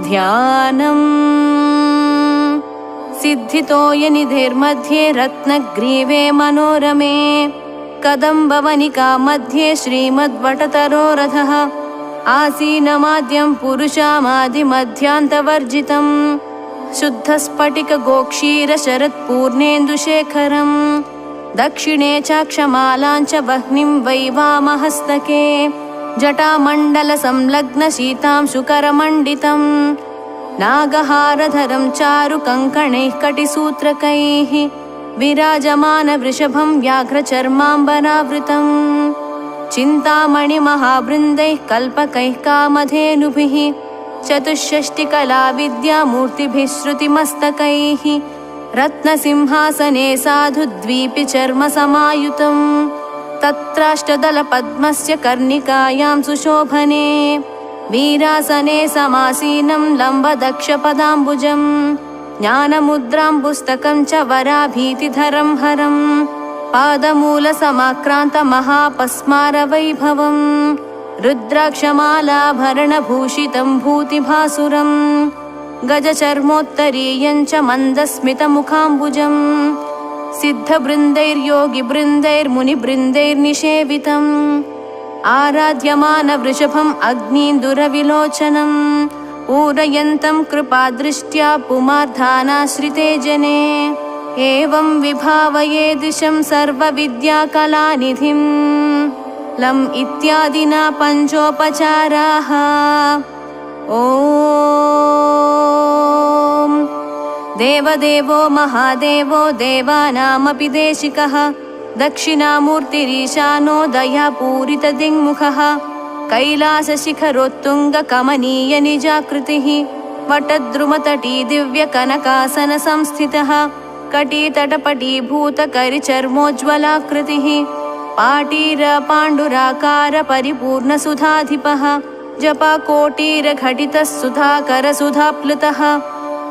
ध्यानम् सिद्धितोयनिधिर्मध्ये रत्नग्रीवे मनोरमे कदम्बवनिका मध्ये श्रीमद्वटतरोरथः आसीनमाद्यं पुरुषामादिमध्यान्तवर्जितं शुद्धस्फटिकगोक्षीरशरत्पूर्णेन्दुशेखरं दक्षिणे चाक्षमालाञ्च वह्निं वैवामहस्तके जटामण्डलसंलग्नशीतांशुकरमण्डितं नागहारधरं चारुकङ्कणैः कटिसूत्रकैः विराजमानवृषभं व्याघ्रचर्माम्बरावृतम् चिन्तामणिमहावृन्दैः कल्पकैः कामधेनुभिः चतुष्षष्टिकलाविद्यामूर्तिभिः श्रुतिमस्तकैः रत्नसिंहासने साधुद्वीपि चर्मसमायुतं तत्राष्टदलपद्मस्य कर्णिकायां सुशोभने वीरासने समासीनं लम्बदक्षपदाम्बुजं ज्ञानमुद्रां पुस्तकं च वराभीतिधरं हरं पादमूलसमाक्रान्तमहापस्मारवैभवं रुद्राक्षमालाभरणभूषितं भूतिभासुरं गजचर्मोत्तरीयं च मन्दस्मितमुखाम्बुजं सिद्धबृन्दैर्योगिबृन्दैर्मुनिबृन्दैर्निषेवितम् आराध्यमानवृषभम् अग्नीन्दुरविलोचनं पूरयन्तं कृपादृष्ट्या पुमार्धानाश्रिते जने एवं विभावये दिशं सर्वविद्याकलानिधिं लम् इत्यादिना पञ्चोपचाराः। ॐ देवदेवो महादेवो देवानामपि देशिकः दक्षिणामूर्तिरीशानो दयापूरितदिङ्मुखः कैलासशिखरोत्तुङ्गकमनीयनिजाकृतिः वटद्रुमतटी दिव्यकनकासनसंस्थितः कटीतटपटीभूतकरिचर्मोज्ज्वलाकृतिः पाटीरपाण्डुराकारपरिपूर्णसुधाधिपः जपकोटीरघटितः सुधाकरसुधाप्लुतः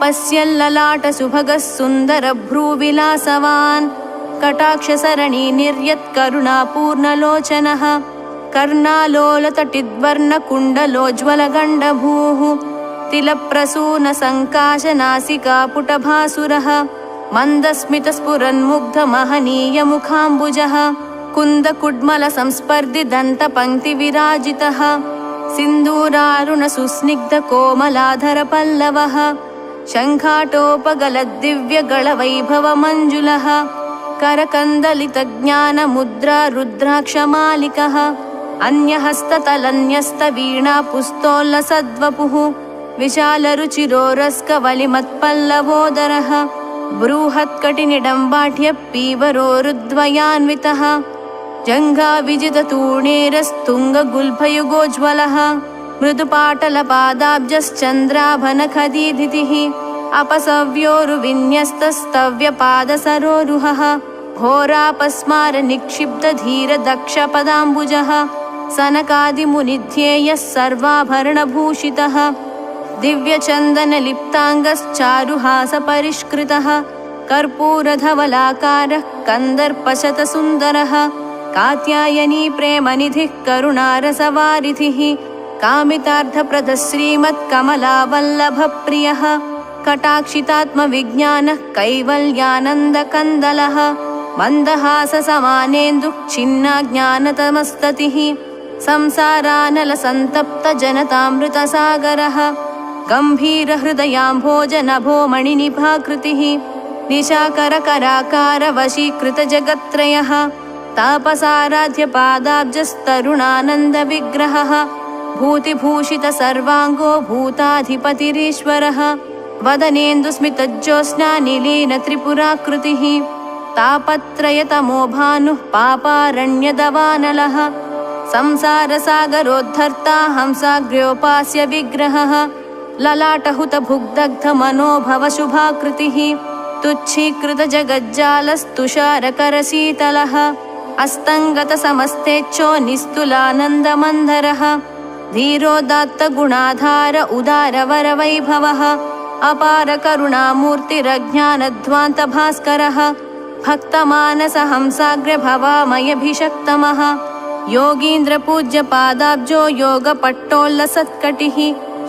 पश्यल्ललाटसुभगः सुन्दरभ्रूविलासवान् कटाक्षसरणीनिर्यत्करुणापूर्णलोचनः कर्णालोलतटिद्वर्णकुण्डलोज्ज्वलगण्डभूः तिलप्रसूनसङ्काशनासिकापुटभासुरः मन्दस्मितस्फुरन्मुग्धमहनीयमुखाम्बुजः कुन्दकुड्मलसंस्पर्धिदन्तपङ्क्तिविराजितः सिन्दूरारुणसुस्निग्धकोमलाधरपल्लवः शङ्खाटोपगलद्दिव्यगळवैभवमञ्जुलः करकन्दलितज्ञानमुद्रा रुद्राक्षमालिकः अन्यहस्ततलन्यस्तवीणापुस्तोल्लसद्वपुः विशालरुचिरोरस्कवलिमत्पल्लवोदरः बृहत्कटिनिडम्बाढ्यः पीवरोरुद्वयान्वितः जङ्घाविजिततूणेरस्तुङ्गगुल्फयुगोज्ज्वलः मृदुपाटलपादाब्जश्चन्द्राभनखदीधितिः अपसव्योरुविन्यस्तस्तव्यपादसरोरुहः घोरापस्मारनिक्षिप्तधीरदक्षपदाम्बुजः सनकादिमुनिध्येयः सर्वाभरणभूषितः दिव्यचन्दनलिप्ताङ्गश्चारुहासपरिष्कृतः कर्पूरधवलाकारः कन्दर्पशतसुन्दरः कात्यायनी प्रेमनिधिः करुणारसवारिधिः कामितार्थप्रदः श्रीमत्कमलावल्लभप्रियः कटाक्षितात्मविज्ञानः कैवल्यानन्दकन्दलः मन्दहाससमानेन्दुः छिन्नाज्ञानतमस्ततिः संसारानलसन्तप्तजनतामृतसागरः गम्भीरहृदयाम्भोजनभोमणिनिभाकृतिः निशाकरकराकारवशीकृतजगत्त्रयः तापसाराध्यपादाब्जस्तरुणानन्दविग्रहः भूतिभूषितसर्वाङ्गो भूताधिपतिरीश्वरः वदनेन्दुस्मितज्योत्स्नानिलीनत्रिपुराकृतिः तापत्रयतमो भानुः पापारण्यदवानलः संसारसागरोद्धर्ता हंसाग्र्योपास्य विग्रहः ललाटहुतभुग्दग्धमनोभवशुभाकृतिः तुच्छीकृतजगज्जालस्तुषारकरशीतलः अस्तङ्गतसमस्तेच्छो निस्तुलानन्दमन्धरः धीरोदात्तगुणाधार उदारवरवैभवः अपारकरुणामूर्तिरज्ञानध्वान्तभास्करः भक्तमानसहंसाग्र्यभवामयभिषक्तमः योगीन्द्रपूज्यपादाब्जो योगपट्टोल्लसत्कटिः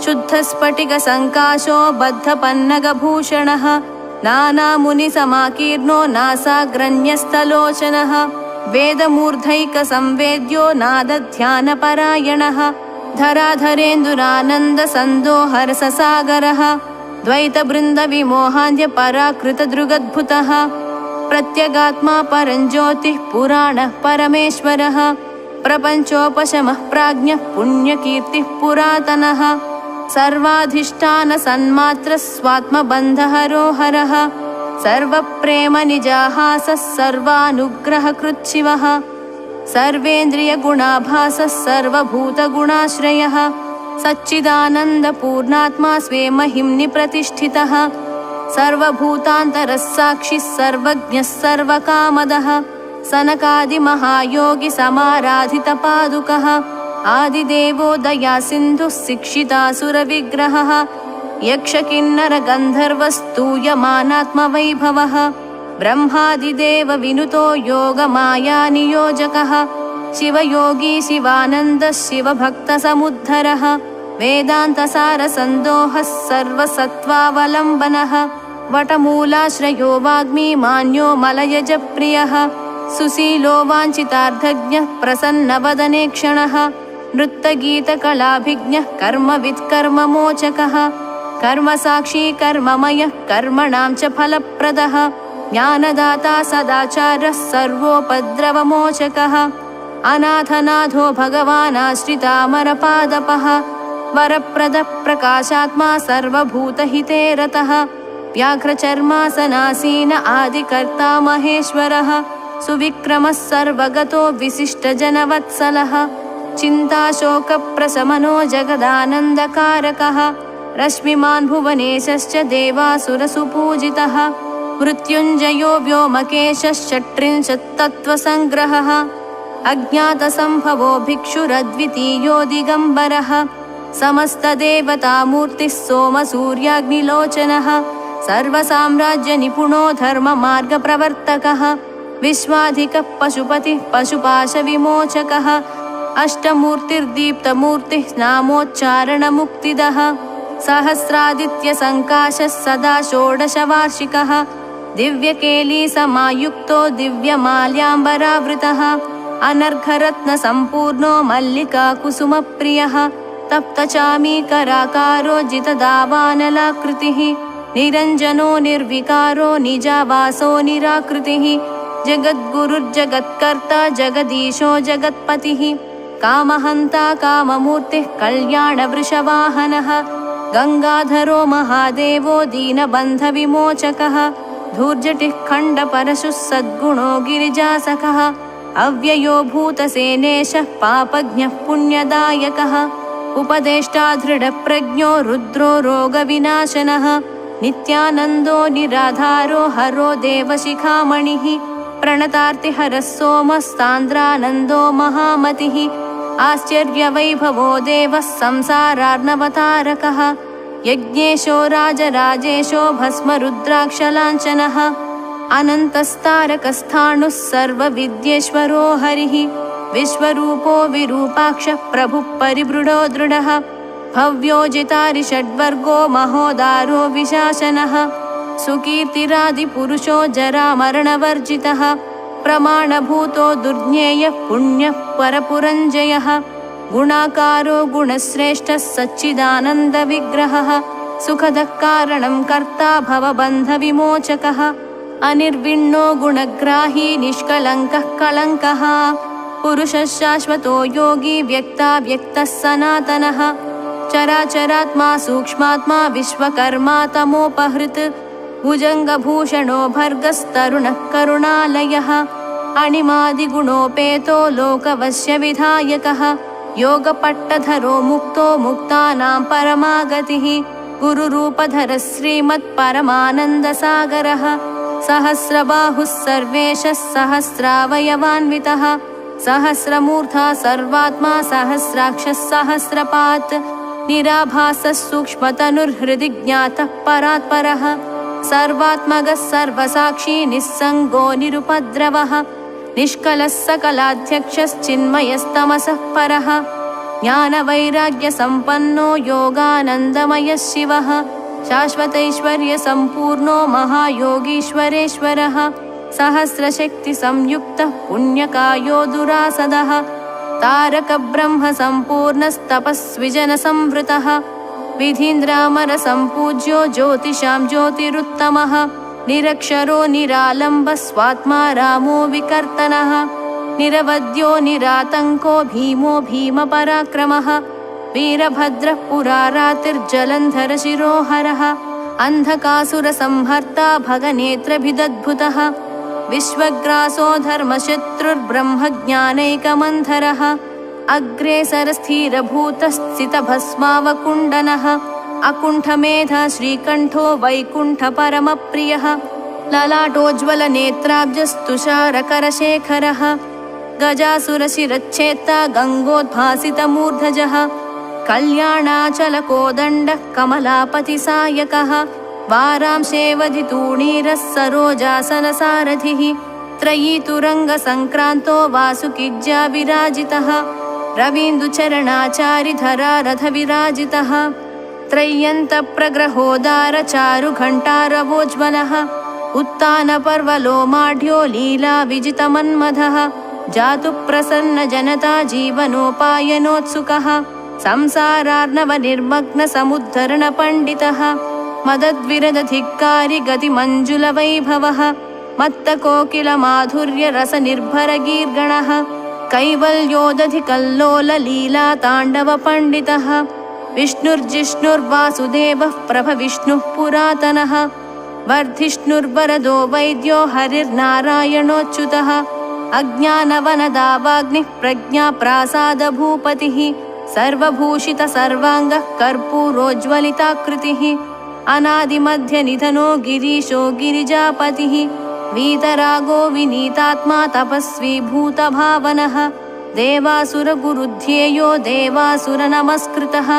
शुद्धस्फटिकसङ्काशो बद्धपन्नगभूषणः नानामुनिसमाकीर्णो नासाग्रण्यस्थलोचनः वेदमूर्धैकसंवेद्यो नादध्यानपरायणः धराधरेन्दुरानन्दसन्दोहरससागरः द्वैतबृन्दविमोहान्त्यपराकृतदृगद्भुतः प्रत्यगात्मा परञ्ज्योतिः पुराणः परमेश्वरः प्रपञ्चोपशमः प्राज्ञः पुण्यकीर्तिः पुरातनः सर्वाधिष्ठानसन्मात्रः स्वात्मबन्धहरो हरः सर्वप्रेमनिजाहासः सर्वानुग्रहकृच्छिवः सर्वेन्द्रियगुणाभासः सर्वभूतगुणाश्रयः सच्चिदानन्दपूर्णात्मा स्वे महिम्नि प्रतिष्ठितः सर्वभूतान्तरः साक्षिः सर्वज्ञः सर्वकामदः सनकादिमहायोगि समाराधितपादुकः आदिदेवो दयासिन्धुः शिक्षितासुरविग्रहः यक्षकिन्नरगन्धर्वस्तूयमानात्मवैभवः ब्रह्मादिदेव विनुतो योगमायानियोजकः शिवयोगी शिवानन्दः शिवभक्तसमुद्धरः वेदान्तसारसन्दोहः सर्वसत्त्वावलम्बनः वटमूलाश्रयो वाग्मी मान्यो मलयजप्रियः सुशीलो वाञ्छितार्थज्ञः प्रसन्नवदने क्षणः नृत्तगीतकलाभिज्ञः कर्मवित्कर्ममोचकः कर्मसाक्षी कर्ममयः कर्मणां च फलप्रदः ज्ञानदाता सदाचारः सर्वोपद्रवमोचकः अनाथनाथो भगवानाश्रितामरपादपः वरप्रदः प्रकाशात्मा सर्वभूतहिते रतः व्याघ्रचर्मासनासीन आदिकर्ता महेश्वरः सुविक्रमः सर्वगतो विशिष्टजनवत्सलः चिन्ताशोकप्रशमनो जगदानन्दकारकः रश्मिमान् भुवनेशश्च देवासुरसुपूजितः मृत्युञ्जयो व्योमकेशः षट्त्रिंशत्तत्त्वसङ्ग्रहः अज्ञातसम्भवो भिक्षुरद्वितीयो दिगम्बरः समस्तदेवतामूर्तिः सोमसूर्याग्निलोचनः सर्वसाम्राज्यनिपुणो धर्ममार्गप्रवर्तकः विश्वाधिकः पशुपतिः पशुपाशविमोचकः अष्टमूर्तिर्दीप्तमूर्तिः नामोच्चारणमुक्तिदः सहस्रादित्यसङ्काशः सदा षोडशवार्षिकः दिव्यकेलीसमायुक्तो दिव्यमाल्याम्बरावृतः अनर्घरत्नसम्पूर्णो मल्लिकाकुसुमप्रियः तप्तचामीकराकारो जितदावानलाकृतिः निरञ्जनो निर्विकारो निजावासो निराकृतिः जगद्गुरुर्जगत्कर्ता जगदीशो जगत्पतिः कामहन्ता काममूर्तिः कल्याणवृषवाहनः गङ्गाधरो महादेवो दीनबन्धविमोचकः धूर्जटिः खण्डपरशुः सद्गुणो गिरिजासखः अव्ययो भूतसेनेशः पापज्ञः पुण्यदायकः उपदेष्टा दृढप्रज्ञो रुद्रो रोगविनाशनः नित्यानन्दो निराधारो हरो देवशिखामणिः प्रणतार्तिहरः सोमस्तान्द्रानन्दो महामतिः आश्चर्यवैभवो देवः संसारार्णवतारकः यज्ञेशो राजराजेशो भस्मरुद्राक्षलाञ्छनः अनन्तस्तारकस्थाणुः सर्वविद्येश्वरो हरिः विश्वरूपो विरूपाक्षः प्रभुः परिबृढो दृढः भव्योजितारिषड्वर्गो महोदारो विशासनः सुकीर्तिरादिपुरुषो जरामरणवर्जितः प्रमाणभूतो दुर्ज्ञेयः पुण्यः परपुरञ्जयः गुणाकारो गुणश्रेष्ठः सच्चिदानन्दविग्रहः सुखदः कारणं कर्ता भवबन्धविमोचकः अनिर्विण्णो गुणग्राही निष्कलङ्कः कलङ्कः पुरुषः शाश्वतो योगी व्यक्ताव्यक्तः सनातनः चराचरात्मा सूक्ष्मात्मा विश्वकर्मा तमोपहृत् भुजङ्गभूषणो भर्गस्तरुणः करुणालयः अणिमादिगुणोपेतो लोकवश्यविधायकः योगपट्टधरो मुक्तो मुक्तानां परमागतिः गुरुरूपधरः श्रीमत्परमानन्दसागरः सहस्रबाहुः सर्वेशः सहस्रावयवान्वितः सहस्रमूर्धा सर्वात्मा सहस्राक्षः सहस्रपात् निराभासः सूक्ष्मतनुर्हृदि ज्ञातः परात्परः सर्वात्मकः सर्वसाक्षी निस्सङ्गो निरुपद्रवः निष्कलः सकलाध्यक्षश्चिन्मयस्तमसः परः ज्ञानवैराग्यसम्पन्नो योगानन्दमयः शिवः शाश्वतैश्वर्यसम्पूर्णो महायोगीश्वरेश्वरः सहस्रशक्तिसंयुक्तः पुण्यकायो दुरासदः तारकब्रह्मसम्पूर्णस्तपस्विजनसंवृतः विधीन्द्रामरसम्पूज्यो ज्योतिषां ज्योतिरुत्तमः निरक्षरो निरालम्बः स्वात्मा रामो विकर्तनः निरवद्यो निरातङ्को भीमो भीमपराक्रमः वीरभद्रः पुरारातिर्जलन्धरशिरोहरः अन्धकासुरसंहर्ता भगनेत्रभिदद्भुतः विश्वग्रासो धर्मशत्रुर्ब्रह्मज्ञानैकमन्धरः अग्रेसरस्थिरभूतस्थितभस्मावकुण्डनः अकुण्ठमेधा श्रीकण्ठो वैकुण्ठपरमप्रियः ललाटोज्ज्वलनेत्राब्जस्तुषारकरशेखरः गजासुरशिरच्छेत्ता गङ्गोद्भासितमूर्धजः कल्याणाचलकोदण्डः कमलापतिसायकः वारांशेवधितूणीरः सरोजासनसारथिः त्रयीतुरङ्गसङ्क्रान्तो वासुकिज्या विराजितः रवीन्दुचरणाचारिधरा रथविराजितः त्रय्यन्तप्रग्रहोदारचारुघण्टारवोज्ज्वलः उत्तानपर्वलोमाढ्यो लीलाविजितमन्मथः जातु प्रसन्नजनता जीवनोपायनोत्सुकः संसारार्णवनिर्मग्नसमुद्धरणपण्डितः मदद्विरदधिक्कारी गतिमञ्जुलवैभवः मत्तकोकिलमाधुर्यरसनिर्भरगीर्गणः कैवल्योदधिकल्लोललीलाताण्डवपण्डितः विष्णुर्जिष्णुर्वासुदेवः प्रभविष्णुः पुरातनः वर्धिष्णुर्वरदो वैद्यो हरिर्नारायणोच्युतः अज्ञानवनदावाग्निः प्रज्ञाप्रासादभूपतिः सर्वभूषितसर्वाङ्गः कर्पूरोज्ज्वलिताकृतिः अनादिमध्यनिधनो गिरीशो गिरिजापतिः वीतरागो विनीतात्मा तपस्वी भूतभावनः देवासुरगुरुध्येयो देवासुरनमस्कृतः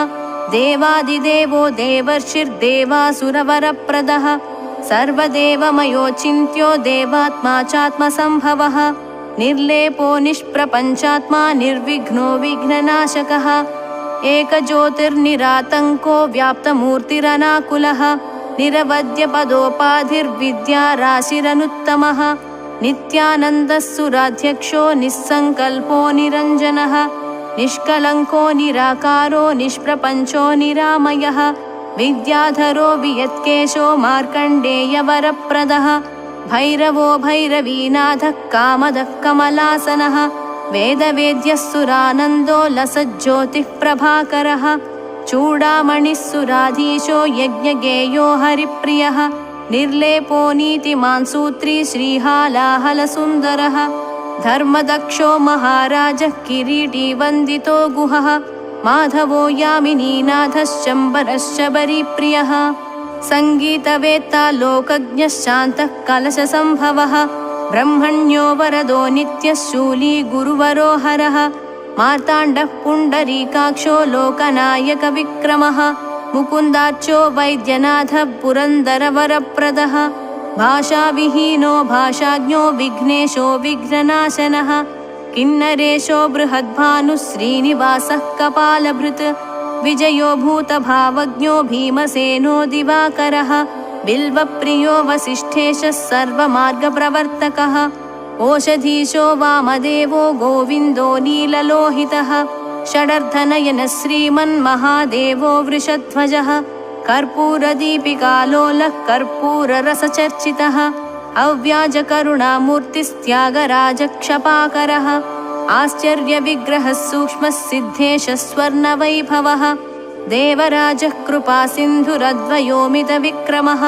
देवादिदेवो देवर्षिर्देवासुरवरप्रदः सर्वदेवमयोचिन्त्यो देवात्मा चात्मसम्भवः निर्लेपो निष्प्रपञ्चात्मा निर्विघ्नो विघ्ननाशकः एकज्योतिर्निरातङ्को व्याप्तमूर्तिरनाकुलः निरवद्यपदोपाधिर्विद्याराशिरनुत्तमः नित्यानन्दः सुराध्यक्षो निस्सङ्कल्पो निरञ्जनः निष्कलङ्को निराकारो निष्प्रपञ्चो निरामयः विद्याधरो वियत्केशो मार्कण्डेयवरप्रदः भैरवो भैरवीनाथः कामदः कमलासनः वेदवेद्यः सुरानन्दो लसज्ज्योतिः प्रभाकरः चूडामणिः सुराधीशो यज्ञगेयो हरिप्रियः निर्लेपो नीतिमान् सूत्री श्रीहालाहलसुन्दरः धर्मदक्षो महाराजः किरीटी वन्दितो गुहः माधवो यामिनीनाथः शम्बरः शबरीप्रियः सङ्गीतवेत्ता लोकज्ञः शान्तः कलशसम्भवः ब्रह्मण्यो वरदो नित्यः शूली गुरुवरो हरः मार्ताण्डः पुण्डरीकाक्षो लोकनायकविक्रमः मुकुन्दार्चो वैद्यनाथः पुरन्दरवरप्रदः भाषाविहीनो भाषाज्ञो विघ्नेशो विघ्ननाशनः किन्नरेशो बृहद्भानुः श्रीनिवासः कपालभृत् विजयो भूतभावज्ञो भीमसेनो दिवाकरः बिल्वप्रियो वसिष्ठेशः सर्वमार्गप्रवर्तकः ओषधीशो वामदेवो गोविन्दो नीललोहितः षडर्धनयनः श्रीमन्महादेवो वृषध्वजः कर्पूरदीपिकालोलः कर्पूररसचर्चितः अव्याजकरुणामूर्तिस्त्यागराजक्षपाकरः आश्चर्यविग्रहः सूक्ष्मः सिद्धेशः स्वर्णवैभवः देवराजः कृपासिन्धुरद्वयोमितविक्रमः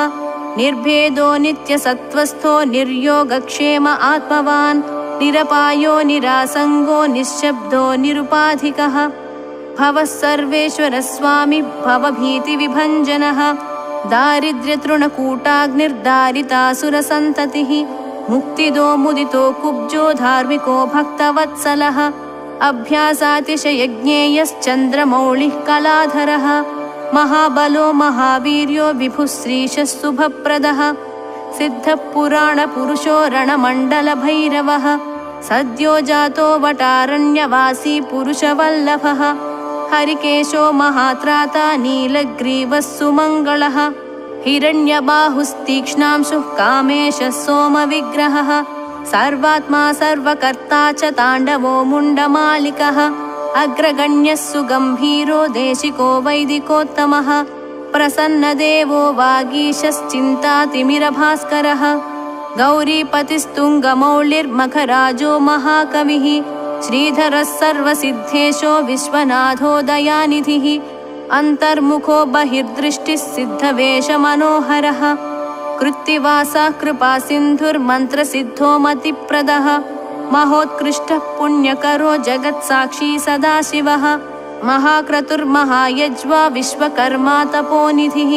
निर्भेदो नित्यसत्त्वस्थो निर्योगक्षेम आत्मवान् निरपायो निरासङ्गो निःशब्दो निरुपाधिकः भवः सर्वेश्वरः स्वामी भवभीतिविभञ्जनः दारिद्र्यतृणकूटाग्निर्दारितासुरसन्ततिः मुक्तिदो मुदितो कुब्जो धार्मिको भक्तवत्सलः अभ्यासातिशयज्ञेयश्चन्द्रमौळिः कलाधरः महाबलो महावीर्यो विभुः श्रीशः शुभप्रदः सिद्धः पुराणपुरुषो रणमण्डलभैरवः सद्यो जातो वटारण्यवासी पुरुषवल्लभः हरिकेशो महात्राता नीलग्रीवः सुमङ्गलः हिरण्यबाहुस्तीक्ष्णांशुः कामेशः सोमविग्रहः सर्वात्मा सर्वकर्ता च ताण्डवो मुण्डमालिकः अग्रगण्यः सुगम्भीरो देशिको वैदिकोत्तमः प्रसन्नदेवो वागीशश्चिन्तातिमिरभास्करः गौरीपतिस्तुङ्गमौलिर्मखराजो महाकविः श्रीधरः सर्वसिद्धेशो विश्वनाथो दयानिधिः अन्तर्मुखो बहिर्दृष्टिः सिद्धवेषमनोहरः कृत्तिवासः कृपासिन्धुर्मन्त्रसिद्धो मतिप्रदः महोत्कृष्टः पुण्यकरो जगत्साक्षी सदाशिवः महाक्रतुर्महायज्वा विश्वकर्मा तपोनिधिः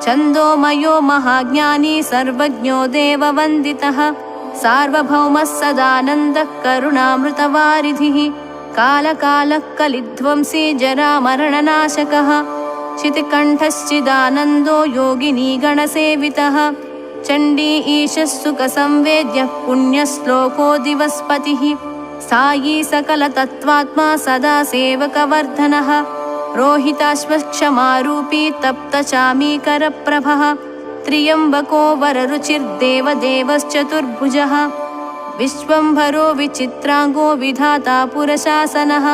छन्दोमयो महाज्ञानी सर्वज्ञो देववन्दितः सार्वभौमः सदानन्दः करुणामृतवारिधिः कालकालः कलिध्वंसी जरामरणनाशकः शितिकण्ठश्चिदानन्दो योगिनी गणसेवितः चण्डी ईशः सुखसंवेद्यः पुण्यश्लोको दिवस्पतिः सायी सकलतत्त्वात्मा सदा सेवकवर्धनः रोहिताश्वक्षमारूपी तप्तचामीकरप्रभः त्र्यम्बको वररुचिर्देवदेवश्चतुर्भुजः विश्वम्भरो विचित्राङ्गो विधाता पुरशासनः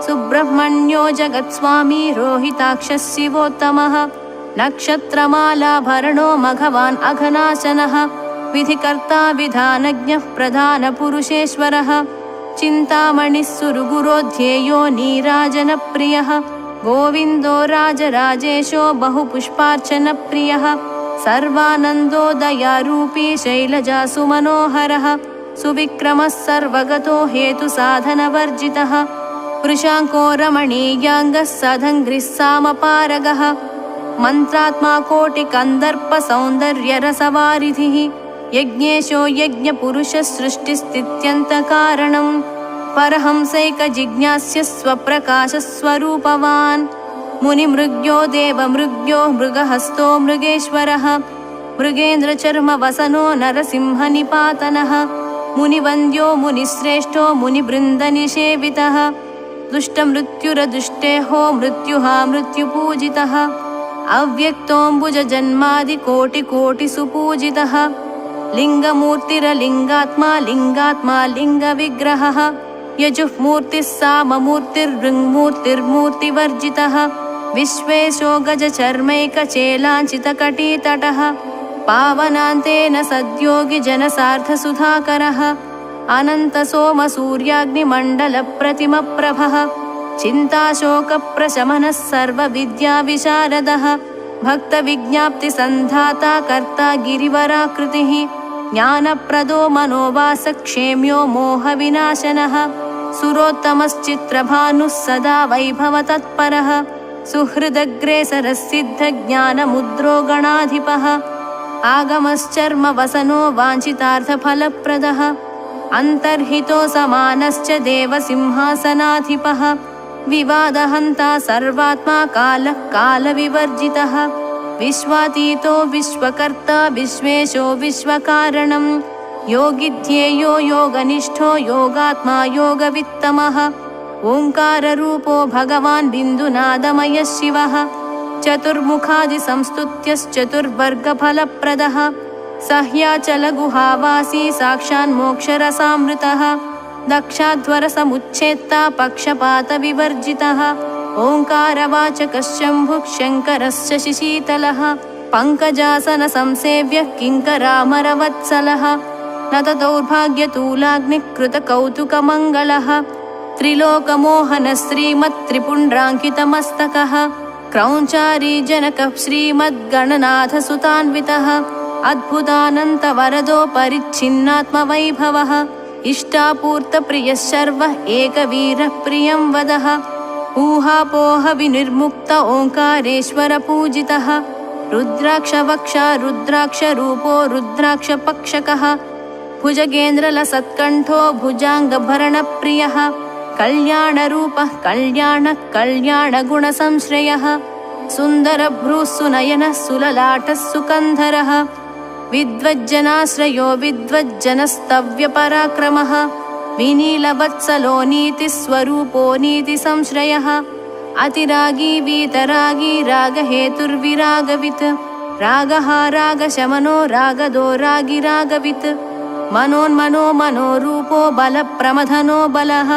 सुब्रह्मण्यो जगत्स्वामी रोहिताक्षः शिवोत्तमः नक्षत्रमालाभरणो मघवान् अघनाशनः विधिकर्ता विधानज्ञः प्रधानपुरुषेश्वरः चिन्तामणिः सुरगुरो ध्येयो नीराजनप्रियः गोविन्दो राजराजेशो बहुपुष्पार्चनप्रियः सर्वानन्दो दयारूपी शैलजासुमनोहरः सुविक्रमः सर्वगतो हेतुसाधनवर्जितः वृषाङ्को रमणीयाङ्गः सधङ्घ्रिः सामपारगः मन्त्रात्मा कोटिकन्दर्पसौन्दर्यरसवारिधिः यज्ञेशो यज्ञपुरुषः सृष्टिस्थित्यन्तकारणम् परहंसैकजिज्ञास्य स्वप्रकाशस्वरूपवान् मुनिमृग्यो देवमृग्यो मृगहस्तो मृगेश्वरः मृगेन्द्रचर्मवसनो नरसिंहनिपातनः मुनिवन्द्यो मुनिश्रेष्ठो मुनिबृन्दनिषेवितः दुष्टमृत्युरदुष्टेहो मृत्युहा मृत्युपूजितः अव्यक्तोऽम्बुजजन्मादिकोटिकोटिसुपूजितः लिङ्गमूर्तिरलिङ्गात्मा लिङ्गात्मा लिङ्गविग्रहः यजुःमूर्तिः साममूर्तिर्ऋङ्मूर्तिर्मूर्तिवर्जितः विश्वेशो गजचर्मैकचेलाञ्चितकटीतटः पावनान्तेन सद्योगिजनसार्धसुधाकरः अनन्तसोमसूर्याग्निमण्डलप्रतिमप्रभः चिन्ताशोकप्रशमनः सर्वविद्याविशारदः भक्तविज्ञाप्तिसन्धाता कर्ता गिरिवराकृतिः ज्ञानप्रदो मनोवासक्षेम्यो मोहविनाशनः सुरोत्तमश्चित्रभानुः सदा वैभवतत्परः सुहृदग्रेसरसिद्धज्ञानमुद्रो गणाधिपः आगमश्चर्मवसनो वाञ्छितार्थफलप्रदः अन्तर्हितो समानश्च देवसिंहासनाधिपः विवादहन्ता सर्वात्मा कालः कालविवर्जितः विश्वातीतो विश्वकर्ता विश्वेशो विश्वकारणम् योगिध्येयो योगनिष्ठो योगात्मा योगवित्तमः ओङ्काररूपो भगवान् बिन्दुनादमयः शिवः चतुर्मुखादिसंस्तुत्यश्चतुर्वर्गफलप्रदः सह्याचलगुहावासी साक्षान्मोक्षरसामृतः दक्षाध्वरसमुच्छेत्ता पक्षपातविवर्जितः ओङ्कारवाचकः शम्भुः शङ्करश्च शिशीतलः पङ्कजासनसंसेव्यः किङ्करामरवत्सलः नतदौर्भाग्यतूलाग्निकृतकौतुकमङ्गलः त्रिलोकमोहनः श्रीमत्त्रिपुण्ड्राङ्कितमस्तकः क्रौञ्चारी जनकः श्रीमद्गणनाथसुतान्वितः अद्भुतानन्तवरदो परिच्छिन्नात्मवैभवः इष्टापूर्तप्रियः शर्वः एकवीरः प्रियं वदः ऊहापोहविनिर्मुक्त ओङ्कारेश्वरपूजितः रुद्राक्षवक्षा रुद्राक्षरूपो रुद्राक्षपक्षकः भुजगेन्द्रलसत्कण्ठो भुजाङ्गभरणप्रियः कल्याणरूपः कल्याणः कल्याणगुणसंश्रयः सुन्दरभ्रूः सुनयनः सुललाटः सुकन्धरः विद्वज्जनाश्रयो विद्वज्जनस्तव्यपराक्रमः विनीलवत्सलो नीतिस्वरूपो नीतिसंश्रयः अतिरागी वीतरागी रागहेतुर्विरागवित् रागः रागशमनो रागदो रागिरागवित् मनोन्मनो मनोरूपो बलप्रमथनो बलः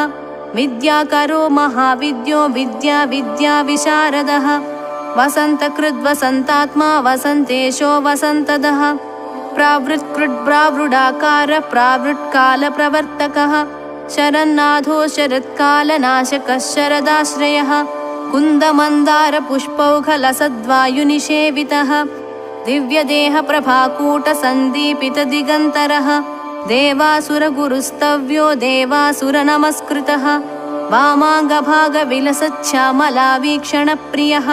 विद्याकरो महाविद्यो विद्या विद्याविशारदः वसन्तकृद्वसन्तात्मा वसन्तेशो वसन्तदः प्रावृत्कृड्ब्रावृडाकार प्रावृत्कालप्रवर्तकः शरन्नाथो शरत्कालनाशकः शरदाश्रयः कुन्दमन्दारपुष्पौघलसद्वायुनिषेवितः दिव्यदेहप्रभाकूटसन्दीपितदिगन्तरः देवासुरगुरुस्तव्यो देवासुरनमस्कृतः वामाङ्गभागविलसच्छामलावीक्षणप्रियः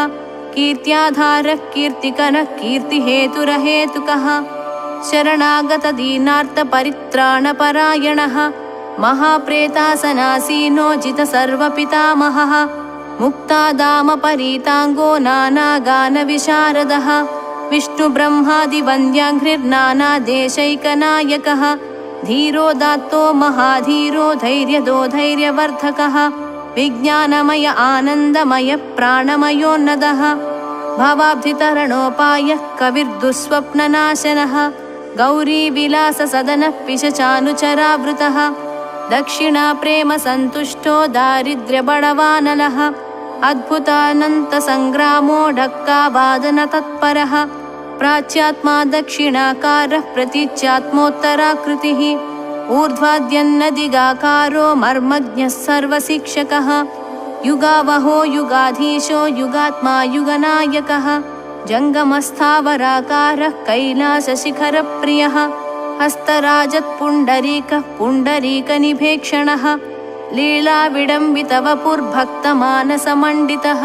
कीर्त्याधारः कीर्तिकरः कीर्तिहेतुरहेतुकः शरणागतदीनार्तपरित्राणपरायणः महाप्रेतासनासीनो जितसर्वपितामहः मुक्तादामपरीताङ्गो नानागानविशारदः विष्णुब्रह्मादिवन्द्याघ्रिर्नानादेशैकनायकः धीरोदात्तो महाधीरो धैर्यदो धैर्यवर्धकः विज्ञानमय आनन्दमय प्राणमयोन्नदः भवाब्धितरणोपायः कविर्दुःस्वप्ननाशनः गौरीविलाससदनः पिशचानुचरावृतः दक्षिणाप्रेमसन्तुष्टो दारिद्र्यबडवानलः अद्भुतानन्तसङ्ग्रामो ढक्कावादनतत्परः प्राच्यात्मा दक्षिणाकारः प्रतीच्यात्मोत्तराकृतिः ऊर्ध्वाद्यन्नदिगाकारो मर्मज्ञः सर्वशिक्षकः युगावहो युगाधीशो युगात्मा युगनायकः जङ्गमस्थावराकारः कैलासशिखरप्रियः हस्तराजत्पुण्डरीकः पुण्डरीकनिभेक्षणः लीलाविडम्बितवपुर्भक्तमानसमण्डितः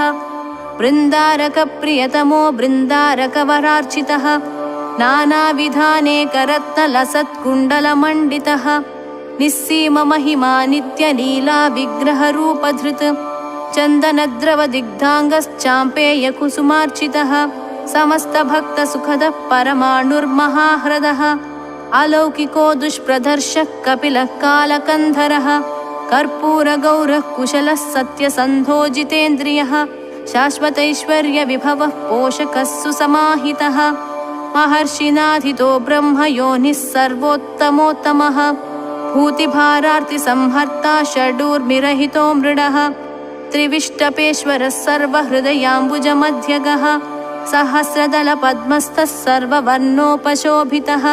बृन्दारकप्रियतमो बृन्दारकवरार्चितः नानाविधानेकरत्नलसत्कुण्डलमण्डितः निस्सीममहिमा नित्यलीलाविग्रहरूपधृत् चन्दनद्रवदिग्धाङ्गश्चाम्पेयकुसुमार्चितः समस्तभक्तसुखदः परमाणुर्महाह्रदः अलौकिको दुष्प्रदर्शः कपिलः कालकन्धरः कर्पूरगौरः कुशलः सत्यसन्धो जितेन्द्रियः शाश्वतैश्वर्यविभवः पोषकः सुसमाहितः महर्षिनाधितो ब्रह्मयोनिः सर्वोत्तमोत्तमः भूतिभारार्तिसंहर्ता षडूर्मिरहितो मृडः त्रिविष्टपेश्वरः सर्वहृदयाम्बुजमध्यगः सहस्रदलपद्मस्थः सर्ववर्णोपशोभितः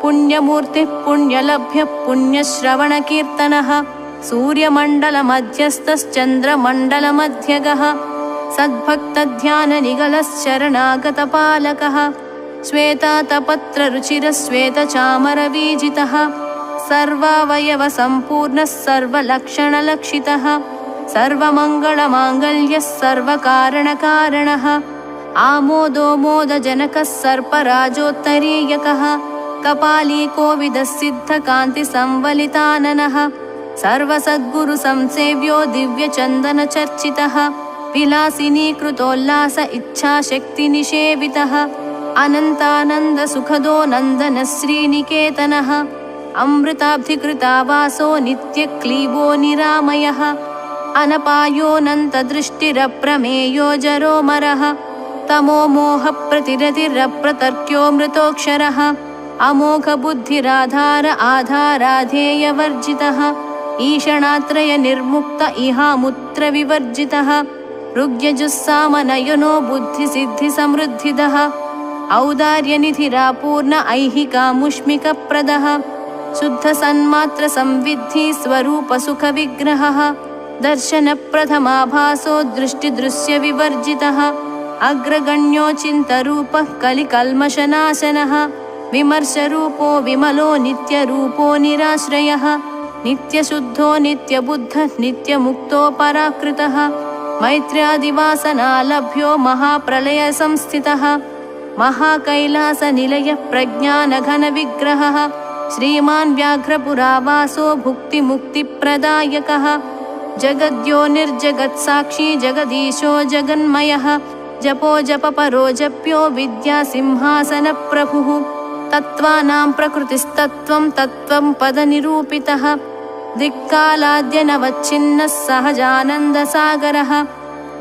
पुण्यमूर्तिः पुण्यलभ्यः पुण्यश्रवणकीर्तनः सूर्यमण्डलमध्यस्थश्चन्द्रमण्डलमध्यगः सद्भक्तध्याननिगलः शरणागतपालकः श्वेतातपत्ररुचिरः श्वेतचामरवीजितः सर्वावयवसम्पूर्णः सर्वलक्षणलक्षितः सर्वमङ्गलमाङ्गल्यः सर्वकारणकारणः आमोदो मोदजनकः सर्पराजोत्तरीयकः कपालीकोविदः सिद्धकान्तिसंवलिताननः सर्वसद्गुरुसंसेव्यो दिव्यचन्दनचर्चितः विलासिनीकृतोल्लास इच्छाशक्तिनिषेवितः अनन्तानन्दसुखदो नन्दनः श्रीनिकेतनः अमृताब्धिकृतावासो नित्यक्लीबो निरामयः अनपायोऽनन्तदृष्टिरप्रमेयो जरोमरः तमोमोहप्रतिरतिरप्रतर्क्यो मृतोऽक्षरः अमोघबुद्धिराधार आधाराधेयवर्जितः ईषणात्रयनिर्मुक्त इहामुत्रविवर्जितः ऋग्यजुस्सामनयनो बुद्धिसिद्धिसमृद्धिदः औदार्यनिधिरापूर्ण ऐहिकामुष्मिकप्रदः शुद्धसन्मात्रसंविद्धि स्वरूपसुखविग्रहः दर्शनप्रथमाभासो दृष्टिदृश्यविवर्जितः अग्रगण्योचिन्तरूपः कलिकल्मषनाशनः विमर्शरूपो विमलो नित्यरूपो निराश्रयः नित्यशुद्धो नित्यबुद्धः नित्यमुक्तो पराकृतः मैत्र्यादिवासनालभ्यो महाप्रलयसंस्थितः महाकैलासनिलयः प्रज्ञानघनविग्रहः श्रीमान् व्याघ्रपुरावासो भुक्तिमुक्तिप्रदायकः जगद्यो निर्जगत्साक्षी जगदीशो जगन्मयः जपो जपपरो जप्यो विद्यासिंहासनप्रभुः तत्त्वानां प्रकृतिस्तत्त्वं तत्त्वं पदनिरूपितः दिक्कालाद्यनवच्छिन्नः सहजानन्दसागरः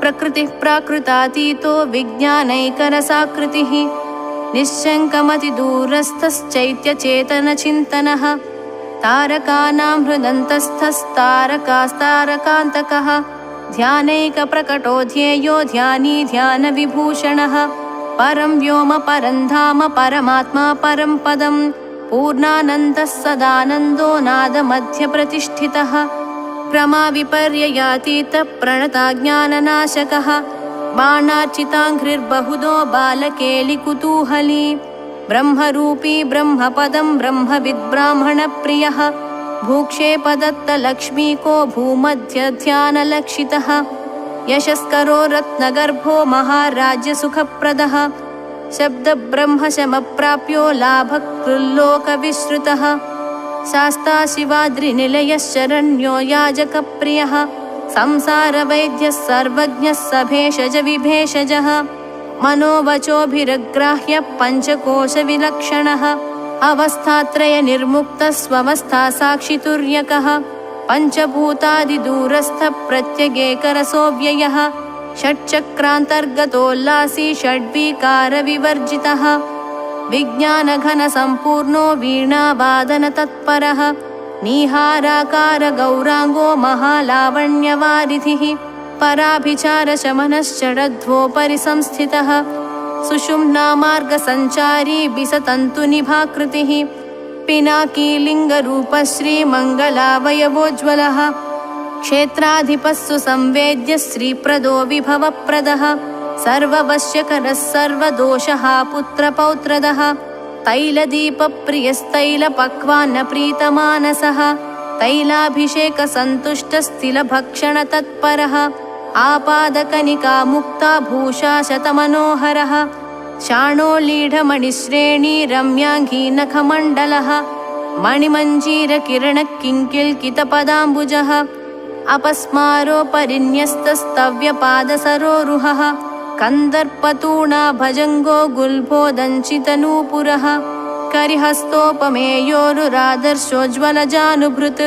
प्रकृतिः प्राकृतातीतो विज्ञानैकरसाकृतिः निश्शङ्कमतिदूरस्थश्चैत्यचेतनचिन्तनः तारकानां हृदन्तस्थस्तारकास्तारकान्तकः ध्यानैकप्रकटो ध्येयो ध्यानी ध्यानविभूषणः परं व्योम परं धाम परमात्मा परं पदं पूर्णानन्दः सदानन्दो नादमध्यप्रतिष्ठितः प्रमाविपर्ययातीतः प्रणताज्ञाननाशकः बाणार्चिताङ्घ्रिर्बहुदो बालकेलिकुतूहली ब्रह्मरूपी ब्रह्मपदं ब्रह्मविद्ब्राह्मणप्रियः भूक्षेपदत्तलक्ष्मीको भूमध्यध्यानलक्षितः यशस्करो रत्नगर्भो महाराज्यसुखप्रदः शब्दब्रह्मशमप्राप्यो लाभकृल्लोकविश्रुतः शास्ता शिवाद्रिनिलयः शरण्यो याजकप्रियः संसारवैद्यः सर्वज्ञः सभेषजविभेषजः मनोवचोभिरग्राह्य पञ्चकोशविलक्षणः अवस्थात्रयनिर्मुक्तः स्वस्थासाक्षितुर्यकः पञ्चभूतादिदूरस्थः प्रत्यगेकरसोऽव्ययः षट्चक्रान्तर्गतोल्लासी षड्विकारविवर्जितः विज्ञानघनसम्पूर्णो वीणावादनतत्परः नीहाराकारगौराङ्गो महालावण्यवारिधिः पराभिचारशमनश्चडध्वोपरि संस्थितः सुषुम्नामार्गसञ्चारी बिसतन्तुनिभाकृतिः पिनाकीलिङ्गरूपः श्रीमङ्गलावयवोज्ज्वलः क्षेत्राधिपः सुसंवेद्यः श्रीप्रदो विभवप्रदः सर्ववश्यकरः सर्वदोषः पुत्रपौत्रदः तैलदीपप्रियस्तैलपक्वान्नप्रीतमानसः तैलाभिषेकसन्तुष्टस्तिलभक्षणतत्परः आपादकनिकामुक्ता भूषाशतमनोहरः शाणोलीढमणिश्रेणी रम्याङ्गीनखमण्डलः मणिमञ्जीरकिरणकिङ्किल्कितपदाम्बुजः अपस्मारोपरिन्यस्तस्तव्यपादसरोरुहः कन्दर्पतूणा भजङ्गो गुल्भोदञ्चितनूपुरः करिहस्तोपमेयोरुरादर्शोज्ज्वलजानुभृत्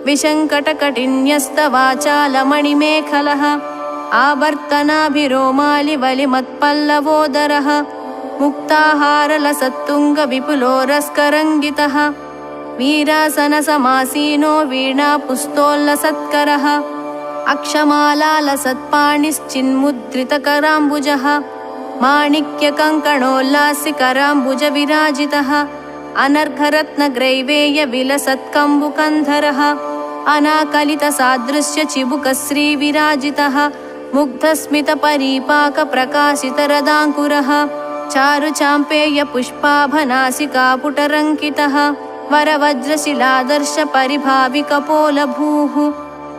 विशङ्कटकटिन्यस्तवाचालमणिमेखलः आवर्तनाभिरोमालिवलिमत्पल्लवोदरः मुक्ताहारलसत्तुङ्गविपुलोरस्करङ्गितः वीरासनसमासीनो वीणापुस्तोल्लसत्करः अक्षमालालसत्पाणिश्चिन्मुद्रितकराम्बुजः माणिक्यकङ्कणोल्लासिकराम्बुजविराजितः अनर्घरत्नग्रैवेयविलसत्कम्बुकन्धरः अनाकलितसादृश्यचिबुकश्रीविराजितः मुग्धस्मितपरीपाकप्रकाशितरदाङ्कुरः चारुचाम्पेयपुष्पाभनासिकापुटरङ्कितः वरवज्रशिलादर्शपरिभाविकपोलभूः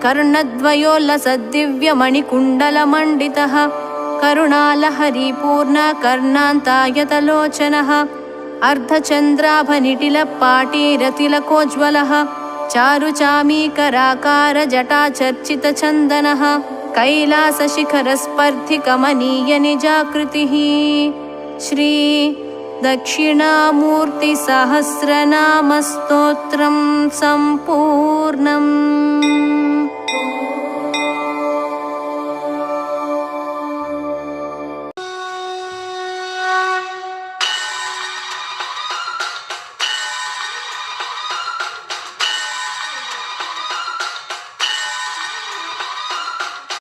कर्णद्वयोल्लसद्दिव्यमणिकुण्डलमण्डितः करुणालहरीपूर्णा कर्णान्तायतलोचनः अर्धचन्द्राभनिटिलपाटीरतिलकोज्ज्वलः चारुचामीकराकारजटाचर्चितचन्दनः कैलासशिखरस्पर्धिकमनीयनिजाकृतिः श्री दक्षिणामूर्तिसहस्रनामस्तोत्रं सम्पूर्णम्।